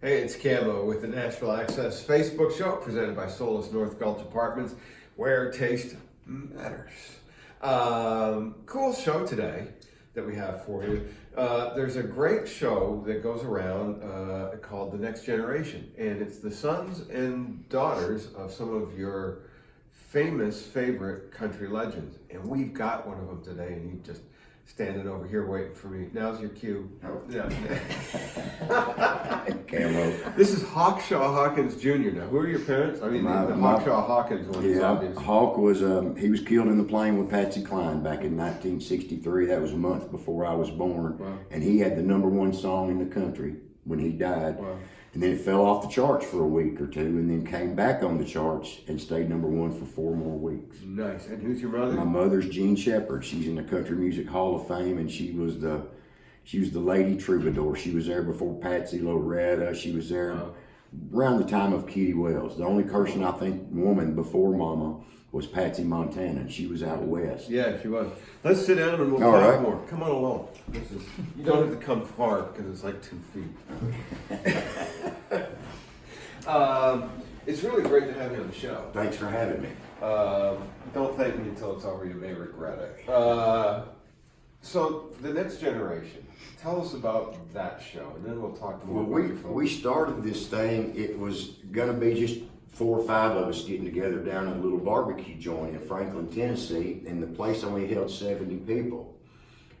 Hey, it's Camo with the Nashville Access Facebook show presented by Solis North Gulch Apartments, where taste matters. Cool show today that we have for you. There's a great show that goes around called The Next Generation, and it's the sons and daughters of some of your famous favorite country legends. And we've got one of them today, and he's just standing over here waiting for me. Now's your cue. Oh. Yeah. Camo. This is Hawkshaw Hawkins Jr. Now, who are your parents? I mean, the Hawkshaw Hawkins one is obvious. Hawk was, he was killed in the plane with Patsy Cline back in 1963. That was a month before I was born. Wow. And he had the #1 song in the country when he died. Wow. And then it fell off the charts for a week or two and then came back on the charts and stayed #1 for 4 more weeks. Nice. And who's your mother? My mother's Jean Shepherd. She's in the Country Music Hall of Fame, and she was the Lady Troubadour. She was there before Patsy, Loretta. She was there around the time of Kitty Wells. The only person I think woman before Mama was Patsy Montana, and she was out west. Yeah, she was. Let's sit down and we'll All talk right. more. Come on along. You don't have to come far because it's like 2 feet. It's really great to have you on the show. Thanks for having me. Don't thank me until it's over. You may regret it. So, The Next Generation. Tell us about that show, and then we'll talk more Well, about your folks. we started this thing. It was going to be just 4 or 5 of us getting together down at a little barbecue joint in Franklin, Tennessee, and the place only held 70 people.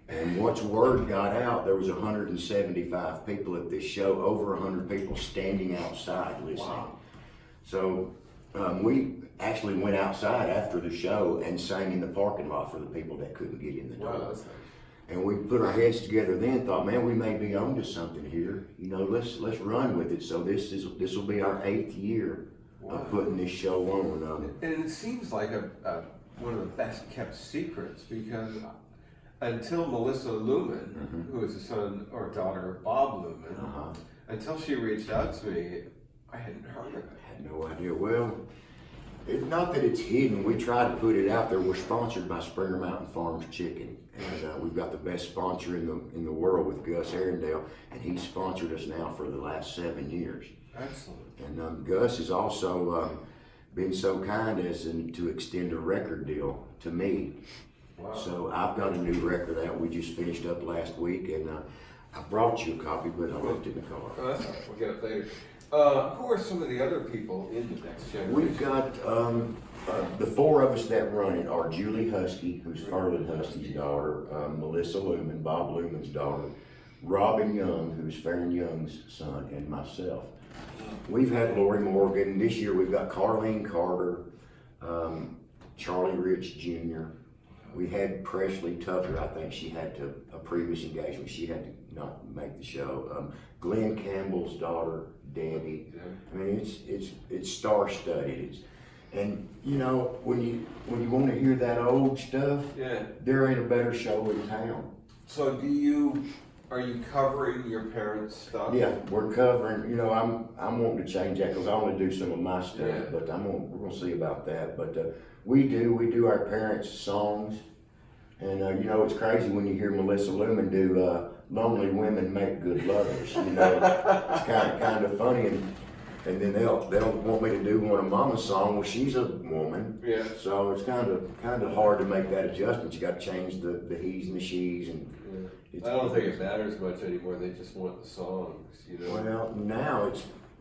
And once word got out, there was 175 people at this show, over 100 people standing outside listening. Wow. So we actually went outside after the show and sang in the parking lot for the people that couldn't get in the door. Wow, that's nice. And we put our heads together then and thought, man, we may be on to something here. You know, let's run with it. So this will be our 8th year of putting this show on. And it seems like one of the best kept secrets because until Melissa Luman, who is the son or daughter of Bob Luman, until she reached out to me, I hadn't heard of it. I had no idea. Well, it's not that it's hidden. We try to put it out there. We're sponsored by Springer Mountain Farms Chicken, and we've got the best sponsor in the world with Gus Arundel, and he's sponsored us now for the last 7 years. Excellent. And Gus has also been so kind as to extend a record deal to me. Wow. So I've got a new record out we just finished up last week, and I brought you a copy, but I left it in the car. Oh, that's all right. We'll get it later. Who are some of the other people in The Next Generation? We've got the 4 of us that run it are Julie Husky, who's Ferlin Husky's daughter, Melissa Luman, Bob Luman's daughter, Robin Young, who's Farron Young's son, and myself. We've had Lori Morgan. This year we've got Carlene Carter, Charlie Rich Jr. We had Presley Tucker. I think she had a previous engagement. She had to not make the show. Glenn Campbell's daughter, Debbie. Yeah. I mean, it's star-studded. And you know, when you want to hear that old stuff, Yeah. there ain't a better show in town. So are you covering your parents' stuff? Yeah, we're covering. You know, I'm wanting to change that because I want to do some of my stuff, Yeah. but we're gonna see about that. But we do our parents' songs, and you know, it's crazy when you hear Melissa Luman do "Lonely Women Make Good Lovers." You know, it's kind of funny, and then they'll want me to do one of Mama's songs. Well, she's a woman, Yeah. so it's kind of hard to make that adjustment. You got to change the he's and the she's, and I don't think it matters much anymore. They just want the songs, you know. well, now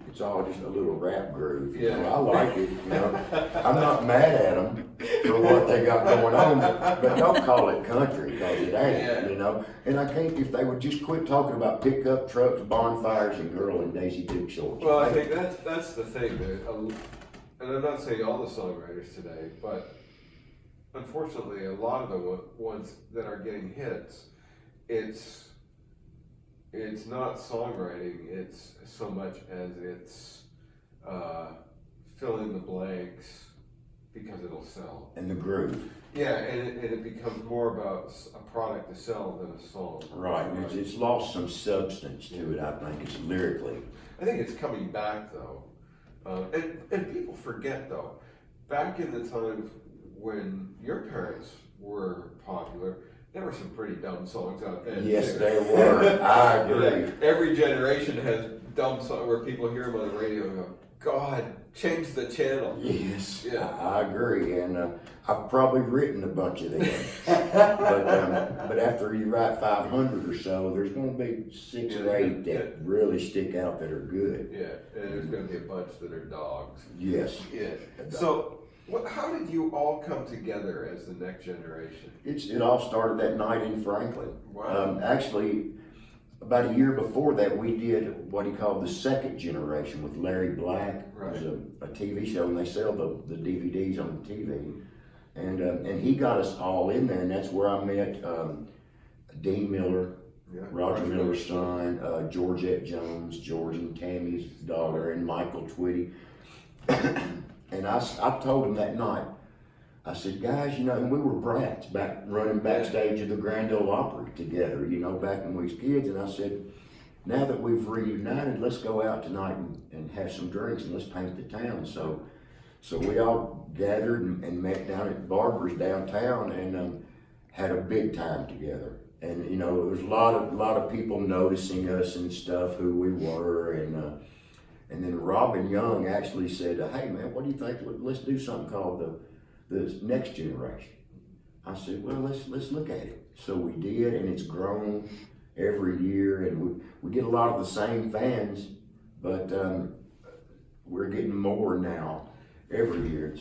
it's all just a little rap groove. You Yeah. know, I like it. You know, I'm not mad at them for what they got going on, but don't call it country because it ain't. Yeah. You know, and I think if they would just quit talking about pickup trucks, bonfires, and girl in Daisy Duke shorts. Well, I think that's the thing. And I'm not saying all the songwriters today, but unfortunately, a lot of the ones that are getting hits, it's not songwriting. It's so much as it's fill in the blanks because it'll sell. And the groove. Yeah, and it becomes more about a product to sell than a song. Right. It's lost some substance to it. I think it's lyrically. I think it's coming back though, and people forget though. Back in the time when your parents were popular, there were some pretty dumb songs out there. Yes, too. there were. I agree. Yeah, every generation has dumb songs where people hear them on the radio and go, God, change the channel. Yes, Yeah. I agree, and I've probably written a bunch of them. but after you write 500 or so, there's going to be 6 or 8 that really stick out that are good. Yeah, and there's going to be a bunch that are dogs. Yes. Yeah. So, how did you all come together as the next generation? It all started that night in Franklin. Wow. Actually, about a year before that, we did what he called the second generation with Larry Black. Right. It was a TV show, and they sell the DVDs on the TV. And he got us all in there, and that's where I met Dean Miller, Yeah. Roger Miller's son, Georgette Jones, George and Tammy's daughter, and Michael Twitty. And I told him that night, I said, guys, and we were brats running backstage of the Grand Ole Opry together, back when we was kids. And I said, now that we've reunited, let's go out tonight and have some drinks and let's paint the town. So we all gathered and met down at Barber's downtown and had a big time together. And there was a lot of people noticing us and stuff, who we were, and then Robin Young actually said, hey man, what do you think? Let's do something called the next generation. I said, well, let's look at it. So we did, and it's grown every year, and we get a lot of the same fans, but we're getting more now every year.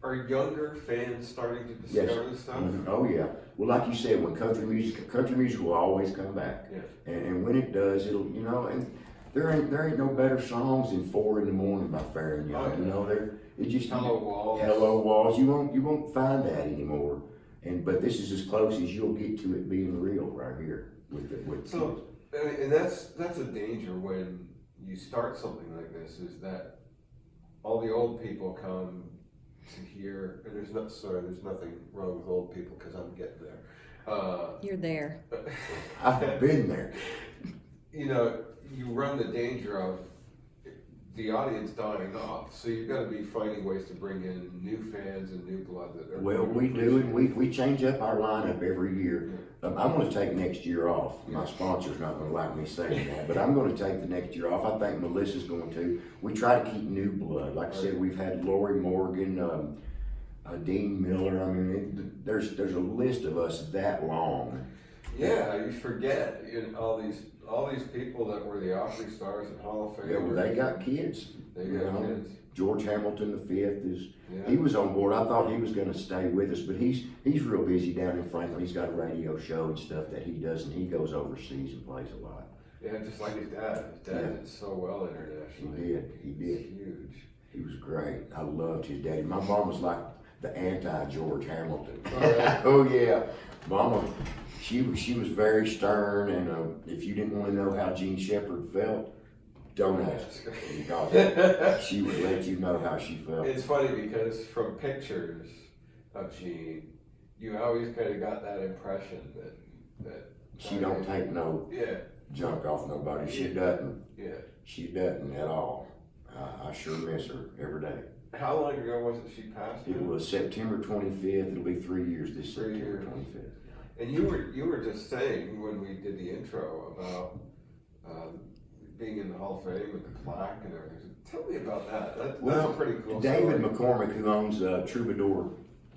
Are younger fans starting to discover this stuff? Mm-hmm. Oh yeah. Well, like you said, when country music will always come back. Yeah. And when it does, it'll, and there ain't no better songs than 4 in the Morning by Fair and Young. Oh, yeah. It just Hello Walls. Hello Walls. You won't find that anymore. But this is as close as you'll get to it being real right here with So, and that's a danger when you start something like this, is that all the old people come to hear, and there's nothing wrong with old people, because I'm getting there. You're there. I've been there. You run the danger of the audience dying off, so you've got to be finding ways to bring in new fans and new blood that are. Well, we do, and we change up our lineup every year. I'm going to take next year off. My sponsor's not going to like me saying that, but I'm going to take the next year off. I think Melissa's going to. We try to keep new blood. Like I said, we've had Lori Morgan, Dean Miller. I mean, there's a list of us that long. Yeah, you forget all these people that were the Opry stars and Hall of Fame. Yeah, well, they got kids. They got kids. George Hamilton V he was on board. I thought he was going to stay with us, but he's real busy down in Franklin. He's got a radio show and stuff that he does, and he goes overseas and plays a lot. Yeah, just like his dad. His dad did so well internationally. He did. Huge. He was great. I loved his daddy. My mom was like the anti-George Hamilton. Right. Oh yeah, Mama. She was very stern, and if you didn't want to know how Gene Shepard felt, don't ask, because she would let you know how she felt. It's funny because from pictures of Gene, you always kind of got that impression that she don't take no junk off nobody. She doesn't. Yeah. She doesn't at all. I sure miss her every day. How long ago was it she passed? It was September 25th. It'll be 3 years this 3 September years. 25th. And you were just saying when we did the intro about being in the Hall of Fame with the plaque and everything. Tell me about that. That's a pretty cool David story. McCormick, who owns Troubadour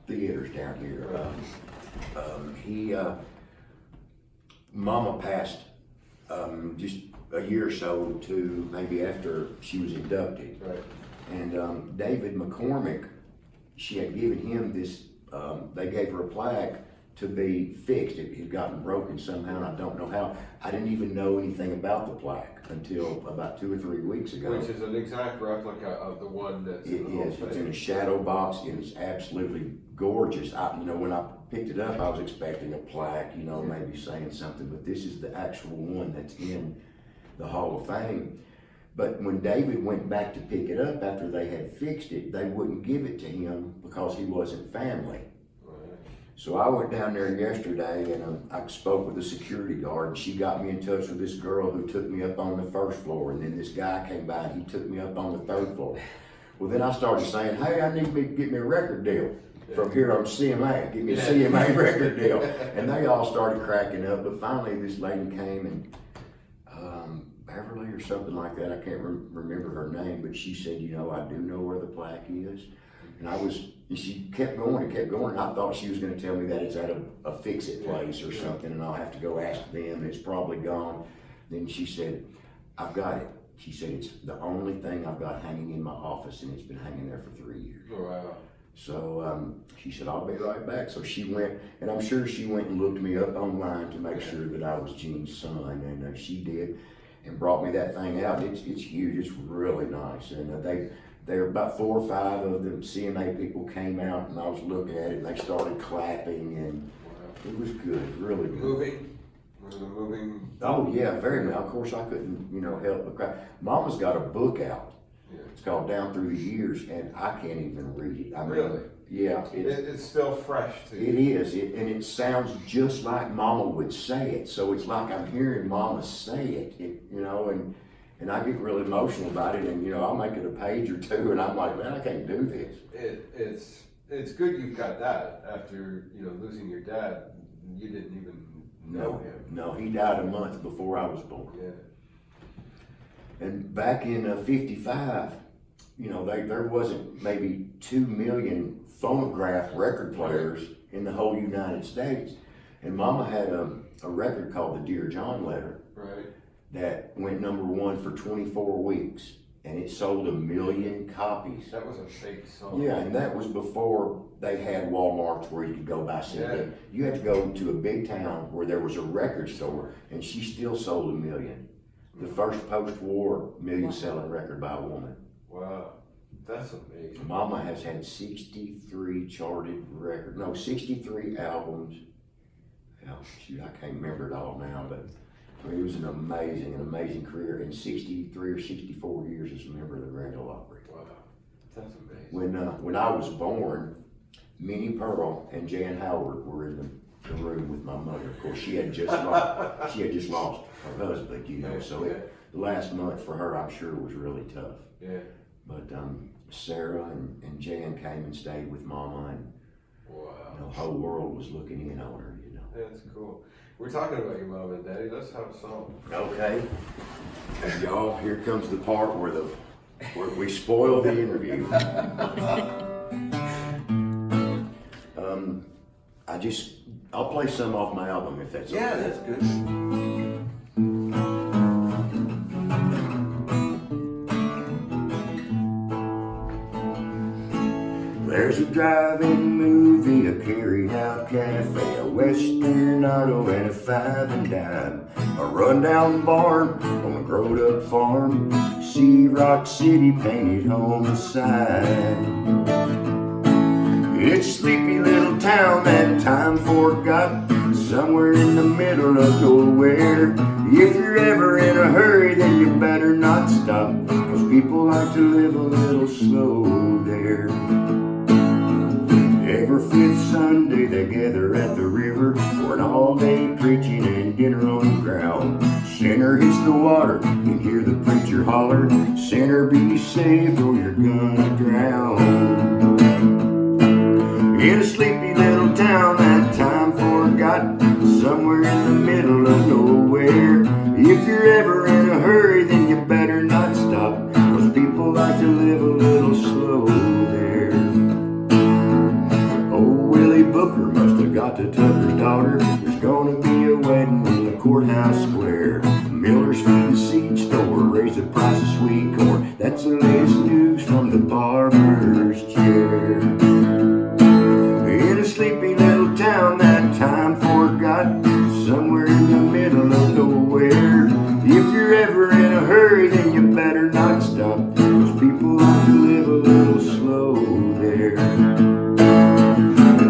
Theaters down here, Mama passed just a year or so or two, maybe after she was inducted. Right. And David McCormick, she had given him this, they gave her a plaque to be fixed. It had gotten broken somehow, and I don't know how. I didn't even know anything about the plaque until about 2 or 3 weeks ago. Which is an exact replica of the one that's It in the Hall of is. It's Fame. in a shadow box. It's absolutely gorgeous. When I picked it up, I was expecting a plaque, maybe saying something, but this is the actual one that's in the Hall of Fame. But when David went back to pick it up after they had fixed it, they wouldn't give it to him because he wasn't family. So I went down there yesterday and I spoke with the security guard, and she got me in touch with this girl who took me up on the first floor, and then this guy came by and he took me up on the third floor. Well, then I started saying, hey, I need to get me a record deal. from here on CMA, give me a CMA record deal. And they all started cracking up, but finally this lady came and, Beverly or something like that, I can't remember her name, but she said, you know, I do know where the plaque is. And she kept going and kept going, and I thought she was gonna tell me that it's at a fix-it place or something, and I'll have to go ask them, and it's probably gone. Then she said, I've got it. She said, it's the only thing I've got hanging in my office, and it's been hanging there for 3 years. Wow. So she said, I'll be right back. So she went, and I'm sure she went and looked me up online to make sure that I was Gene's son, and she did, and brought me that thing out. It's huge, it's really nice, and there were about 4 or 5 of the CMA people came out, and I was looking at it, and they started clapping, and it was good, really good. Moving? Was it a moving? Oh yeah, very much. Of course, I couldn't, help but cry. Mama's got a book out. Yeah. It's called Down Through the Years, and I can't even read it. I mean, Really? Yeah. It's still fresh to you. It is, and it sounds just like Mama would say it. So it's like I'm hearing Mama say it, and I get really emotional about it, and I'll make it a page or two, and I'm like, man, I can't do this. It's good you've got that after losing your dad. You didn't even know him. No, he died a month before I was born. Yeah. And back in '55, there wasn't maybe 2 million phonograph record players in the whole United States, and Mama had a record called the Dear John Letter. Right. That went #1 for 24 weeks, and it sold 1 million copies. That was a big song. Yeah, and that was before they had Walmarts where you could go buy CD. Yeah. You had to go to a big town where there was a record store, and she still sold 1 million. The first post-war million-selling record by a woman. Wow, that's amazing. Mama has had 63 63 albums. Oh, shoot, I can't remember it all now, but it was an amazing career, in 63 or 64 years as a member of the Grand Ole Opry. Wow, that's amazing. When I was born, Minnie Pearl and Jan Howard were in the room with my mother. Of course, she had just lost her husband, so the last month for her, I'm sure, was really tough. Yeah. But Sarah and Jan came and stayed with Mama, and the whole world was looking in on her. That's cool. We're talking about your mom and daddy. Let's have a song. Okay. Y'all, here comes the part where we spoil the interview. I'll play some off my album if that's okay. Yeah, that's good. There's a drive-in movie, a carry-out cafe, a western auto, and a 5 and dime. A rundown barn on a growed-up farm. See Rock City painted on the side. It's a sleepy little town that time forgot, somewhere in the middle of nowhere. If you're ever in a hurry, then you better not stop, 'cause people like to live a little slow there. Every 5th Sunday they gather at the river for an all-day preaching and dinner on the ground. Sinner hits the water and hear the preacher holler, "Sinner, be saved or you're gonna drown." In a sleepy little town that time forgot, somewhere in the middle of nowhere. If you're ever in a hurry, then you better not stop, 'cause people like to live a little slow there. Willie Booker must have got to Tucker's daughter. There's gonna be a wedding in the courthouse square. Miller's feed the seed store, raise the price of sweet corn. That's the latest news from the barber's chair. In a sleepy little town that time forgot, somewhere in the middle of nowhere. If you're ever in a hurry, then you better not stop, 'cause people like to live a little slow there.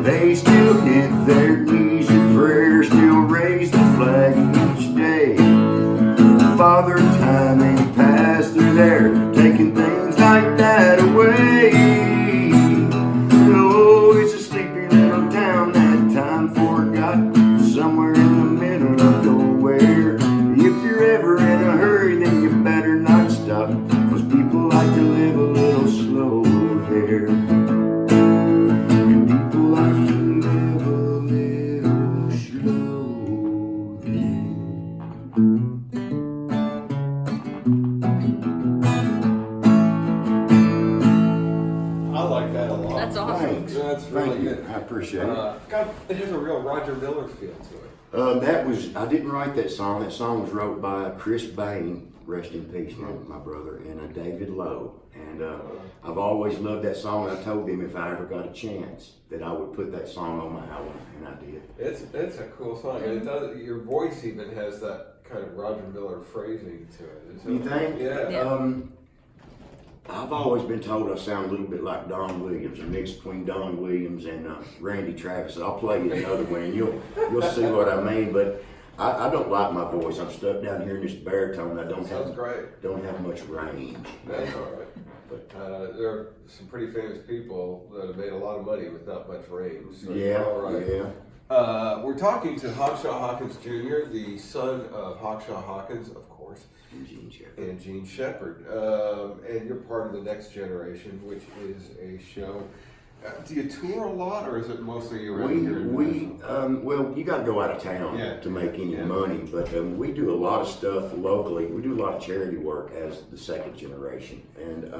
They still hit their knees in prayer, still raise the flag each day. Father Time ain't passed through there, taking things like that away. Oh, it's a sleepy little town that time forgot, somewhere in the middle of nowhere. If you're ever in a hurry, then you better not stop, 'cause people like to live a little slow there. And deep appreciate it. It has a real Roger Miller feel to it. I didn't write that song. That song was wrote by Chris Bain, rest in peace, my brother, and David Lowe. And I've always loved that song. I told them if I ever got a chance that I would put that song on my album, and I did. It's a cool song, and it does. Your voice even has that kind of Roger Miller phrasing to it. You think? Yeah. I've always been told I sound a little bit like Don Williams, a mix between Don Williams and Randy Travis. I'll play you another one, and you'll see what I mean. But I don't like my voice. I'm stuck down here in this baritone. I don't have much range. That's all right. But there are some pretty famous people that have made a lot of money with not much range. So yeah, all right. yeah. We're talking to Hawkshaw Hawkins Jr., the son of Hawkshaw Hawkins, of course, and Gene Shepard. And you're part of the Next Generation, which is a show. Do you tour a lot, or is it mostly around here? Well, you got to go out of town to make any money, but we do a lot of stuff locally. We do a lot of charity work as the second generation. And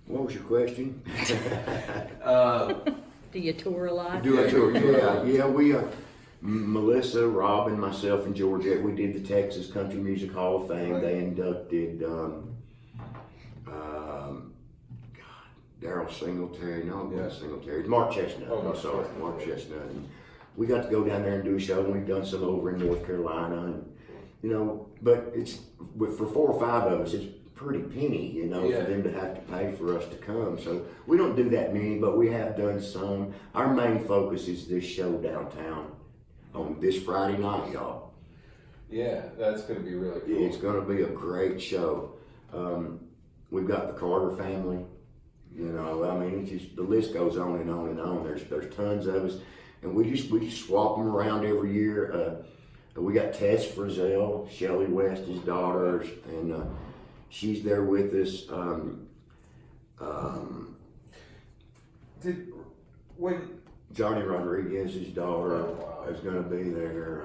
what was your question? Do you tour a lot? Do I tour? Yeah. We Melissa, Robin, myself, and Georgette. We did the Texas Country Music Hall of Fame. Right. They inducted. Daryl Singletary, Singletary, Mark Chestnut. I'm sorry, Mark Chestnut. And we got to go down there and do a show, and we've done some over in North Carolina, and but it's for 4 or 5 of us, it's pretty penny, for them to have to pay for us to come. So we don't do that many, but we have done some. Our main focus is this show downtown on this Friday night, y'all. Yeah, that's going to be really cool. It's going to be a great show. We've got the Carter family. It's just the list goes on and on and on. There's tons of us, and we just swap them around every year. We got Tess Frizzell, Shelley West, his daughters, and she's there with us. Johnny Rodriguez, his daughter, is going to be there.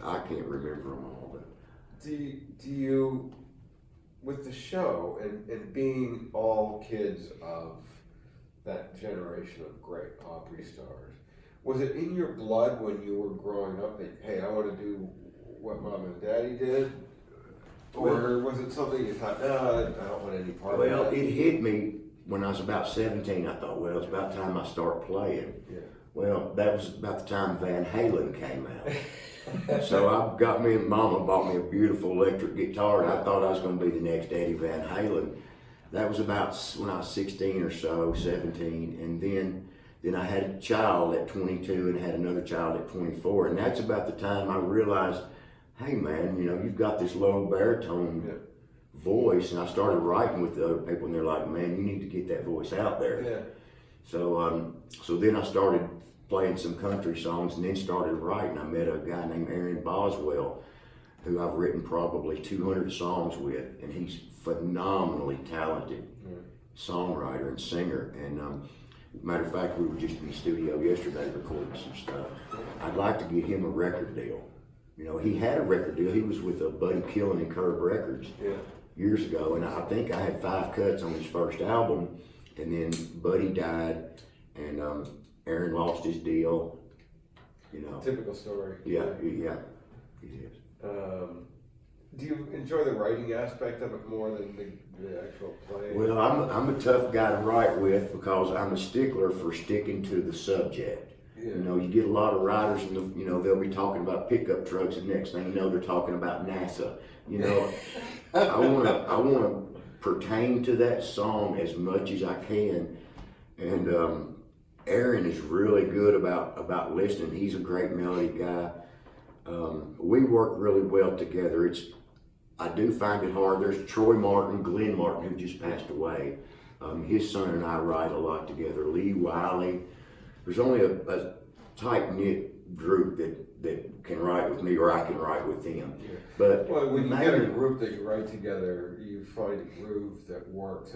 I can't remember them all, but do you? With the show and being all kids of that generation of great Opry stars, was it in your blood when you were growing up that, hey, I want to do what Mom and Daddy did? Or was it something you thought, no, I don't want any part of that? Well, it hit me when I was about 17. I thought, well, it's about time I start playing. Yeah. Well, that was about the time Van Halen came out. So Mama bought me a beautiful electric guitar, and I thought I was going to be the next Eddie Van Halen. That was about when I was 16 or so, 17, and then I had a child at 22 and had another child at 24, and that's about the time I realized, hey man, you've got this low baritone voice, and I started writing with the other people, and they're like, man, you need to get that voice out there. Yeah. So then I started playing some country songs, and then started writing. I met a guy named Aaron Boswell, who I've written probably 200 songs with, and he's phenomenally talented songwriter and singer. And matter of fact, we were just in the studio yesterday recording some stuff. I'd like to get him a record deal. He had a record deal. He was with Buddy Killen and Curb Records years ago, and I think I had 5 cuts on his first album, and then Buddy died, and Aaron lost his deal, Typical story. Yeah, he did. Do you enjoy the writing aspect of it more than the actual play? Well, I'm a tough guy to write with because I'm a stickler for sticking to the subject. Yeah. You get a lot of writers, and they'll be talking about pickup trucks, and next thing you know, they're talking about NASA. I want to pertain to that song as much as I can, and Aaron is really good about listening. He's a great melody guy. We work really well together. I do find it hard. There's Troy Martin, Glenn Martin, who just passed away. His son and I write a lot together. Lee Wiley. There's only a tight-knit group that can write with me, or I can write with them. Yeah. But when you get a group that you write together, you find a groove that works.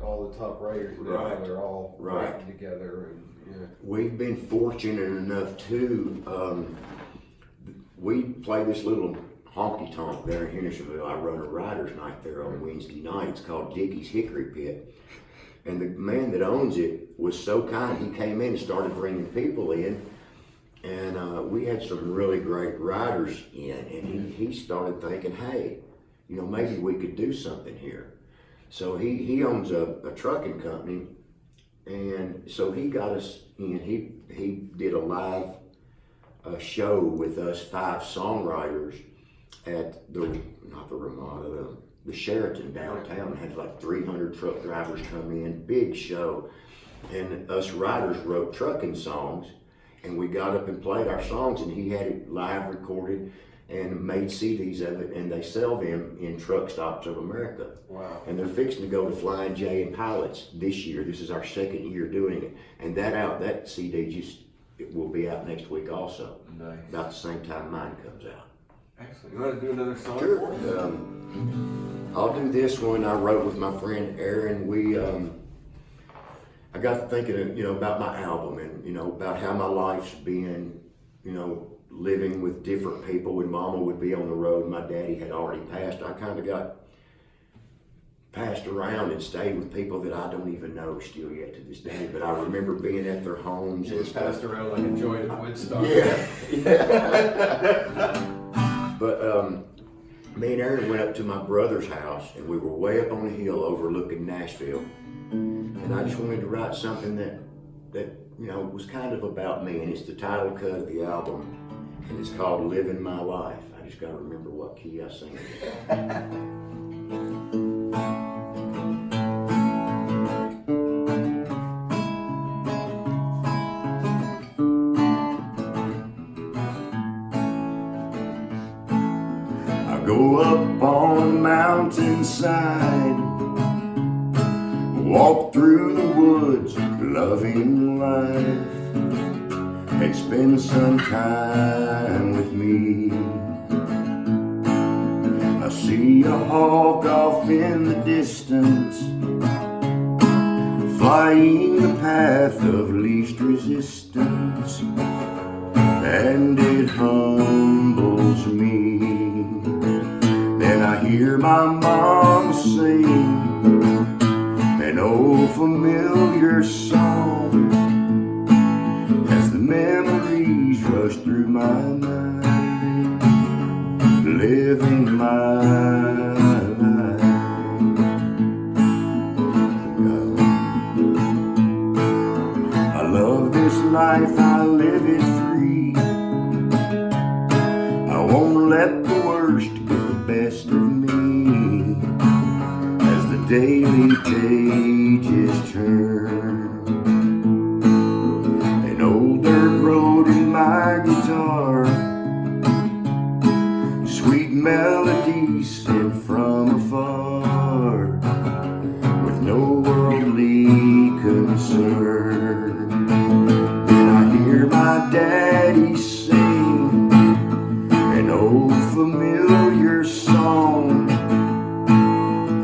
All the top writers now, they're all writing together. We've been fortunate enough to, we play this little honky tonk there in Hendersonville. I run a writer's night there on Wednesday night. It's called Dickie's Hickory Pit. And the man that owns it was so kind. He came in and started bringing people in. And we had some really great writers in. And he started thinking, hey, you know, maybe we could do something here. So he owns a trucking company. And so he got us in. He did a live show with us 5 songwriters at not the Ramada, the Sheraton downtown. It had like 300 truck drivers come in, big show. And us writers wrote trucking songs, and we got up and played our songs, and he had it live recorded and made CDs of it, and they sell them in truck stops of America. Wow. And they're fixing to go to Flying J and Pilots this year. This is our 2nd year doing it. And that CD it will be out next week also. Nice. About the same time mine comes out. Excellent. You want to do another song Sure. for us? I'll do this one I wrote with my friend Aaron. I got to thinking, about my album and, about how my life's been, living with different people. When Mama would be on the road, my daddy had already passed. I kind of got passed around and stayed with people that I don't even know still yet to this day. But I remember being at their homes. You were passed around like a joint at Woodstock. Yeah. But me and Aaron went up to my brother's house, and we were way up on a hill overlooking Nashville. And I just wanted to write something that was kind of about me, and it's the title cut of the album, and it's called Living My Life. I just got to remember what key I sing it. Go up on a mountainside, walk through the woods, loving life, and spend some time with me. I see a hawk off in the distance, flying the path of least resistance, and it humbles me. Then I hear my mom sing an old familiar song as the memories rush through my mind, living my life. I love this life, I live it free. I won't let the worst get the best of me as the daily pages turn. An old dirt road in my guitar, sweet melodies sent from afar, with no worldly concern. Then I hear my daddy sing an old familiar song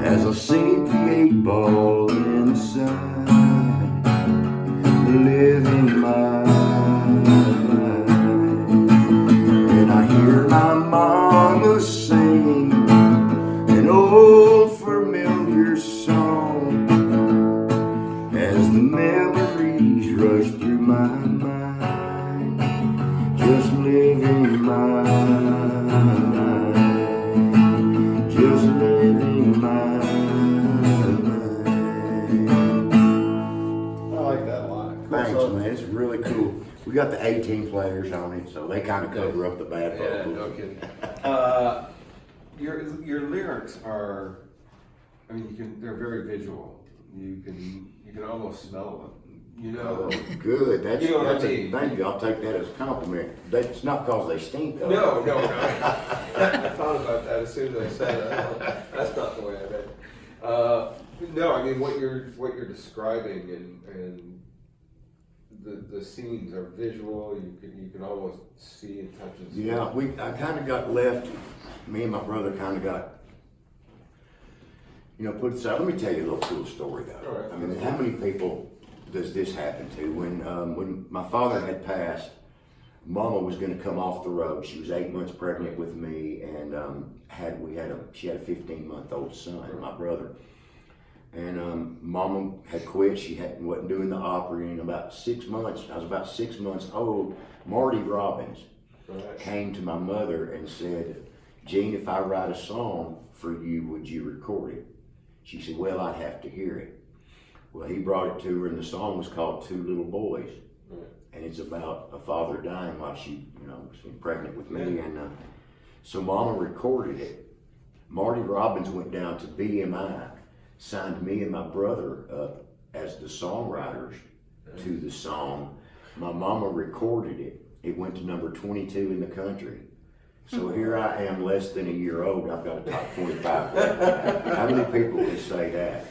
as I sink the 8-ball inside, living my life. And I hear my mama sing an old familiar song as the memories rush through my mind, just living my life, just living my life. I like that a lot. Thanks, man. It's really cool. We got the 18 players on it, so they kind of cover up the bad Yeah, vocals. no kidding. Your lyrics are, they're very visual. You can almost smell them. Oh, good. That's, You know what I that's mean. thank you. I'll take that as a compliment. It's not because they stink, though. No. I thought about that as soon as I said it. That's not the way I read it. No, what you're describing and the scenes are visual. You can almost see and touch and smell. Yeah, I kind of got left. Me and my brother kind of got, put aside. Let me tell you a little cool story though. All right. How many people does this happen to? When my father had passed, Mama was going to come off the road. She was 8 months pregnant with me, and she had a 15-month-old son, my brother. And Mama had quit. She wasn't doing the opera in about 6 months. I was about 6 months old. Marty Robbins came to my mother and said, "Gene, if I write a song for you, would you record it?" She said, "Well, I'd have to hear it." Well, he brought it to her, and the song was called Two Little Boys. And it's about a father dying while she, was pregnant with me. And so Mama recorded it. Marty Robbins went down to BMI, signed me and my brother up as the songwriters to the song. My mama recorded it. It went to number 22 in the country. So here I am, less than a year old. I've got a top 45. How many people can say that,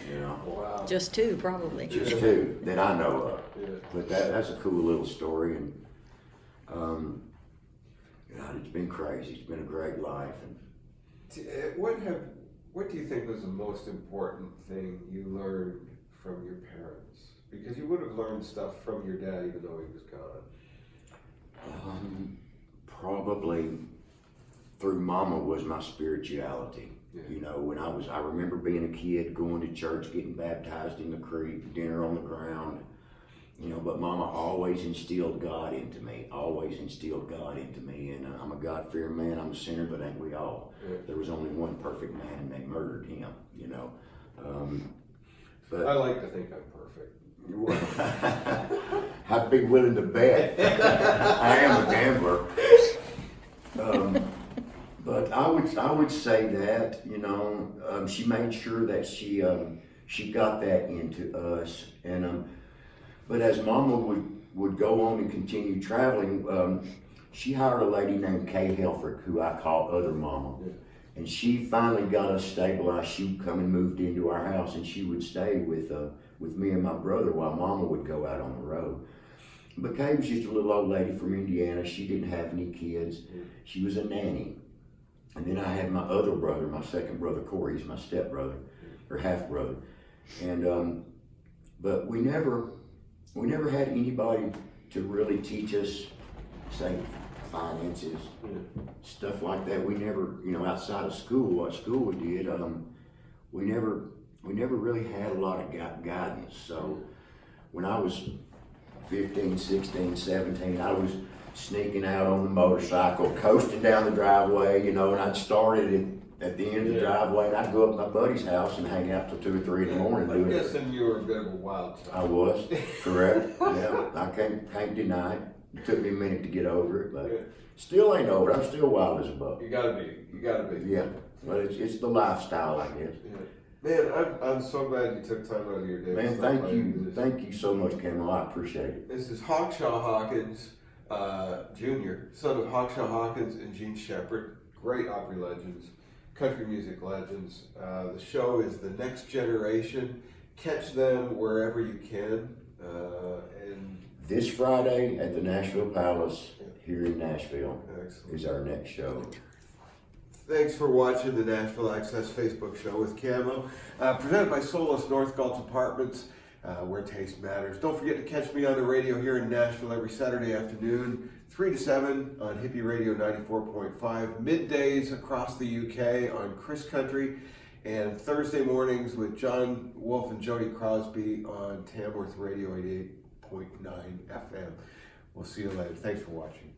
Wow. Just two, probably. Just two that I know of. Yeah. But that's a cool little story, and God, it's been crazy. It's been a great life. And What do you think was the most important thing you learned from your parents? Because you would have learned stuff from your dad even though he was gone. Probably through Mama was my spirituality. Yeah. When I remember being a kid, going to church, getting baptized in the creek, dinner on the ground. But Mama always instilled God into me, and I'm a God-fearing man. I'm a sinner, but ain't we all? Yeah. There was only one perfect man, and they murdered him, But I like to think I'm perfect. I'd be willing to bet. I am a gambler. But I would say that, she made sure that she got that into us. And but as Mama would go on and continue traveling, she hired a lady named Kay Helfrich, who I call Other Mama. Yeah. And she finally got us stabilized. She would come and moved into our house, and she would stay with me and my brother while Mama would go out on the road. But Kay was just a little old lady from Indiana. She didn't have any kids. She was a nanny. And then I had my other brother, my second brother, Corey. He's my stepbrother, or half brother. And but we never had anybody to really teach us, say, finances, stuff like that. We never, outside of school, what school did, we never really had a lot of guidance. So when I was 15, 16, 17, I was sneaking out on the motorcycle, coasting down the driveway, and I'd start it at the end of the driveway, and I'd go up to my buddy's house and hang out till 2 or 3 in the morning. I'm guessing you were a bit of a wild child. I was, correct. Yeah, I can't deny it. It took me a minute to get over it, but still ain't over. I'm still wild as a buck. You gotta be. Yeah, but it's the lifestyle, I guess. Yeah. Man, I'm so glad you took time out of your day. Man, thank you so much, Camo. I appreciate it. This is Hawkshaw Hawkins Jr., son of Hawkshaw Hawkins and Gene Shepard, great Opry legends, country music legends. The show is The Next Generation. Catch them wherever you can. And This Friday at the Nashville Palace here in Nashville is our next show. thanks for watching the Nashville Access Facebook show with Camo, presented by Solus North Gulch Apartments, where taste matters. Don't forget to catch me on the radio here in Nashville every Saturday afternoon, 3 to 7 on Hippie Radio 94.5, middays across the UK on Chris Country, and Thursday mornings with John Wolf and Jody Crosby on Tamworth Radio 88.9 FM. We'll see you later. Thanks for watching.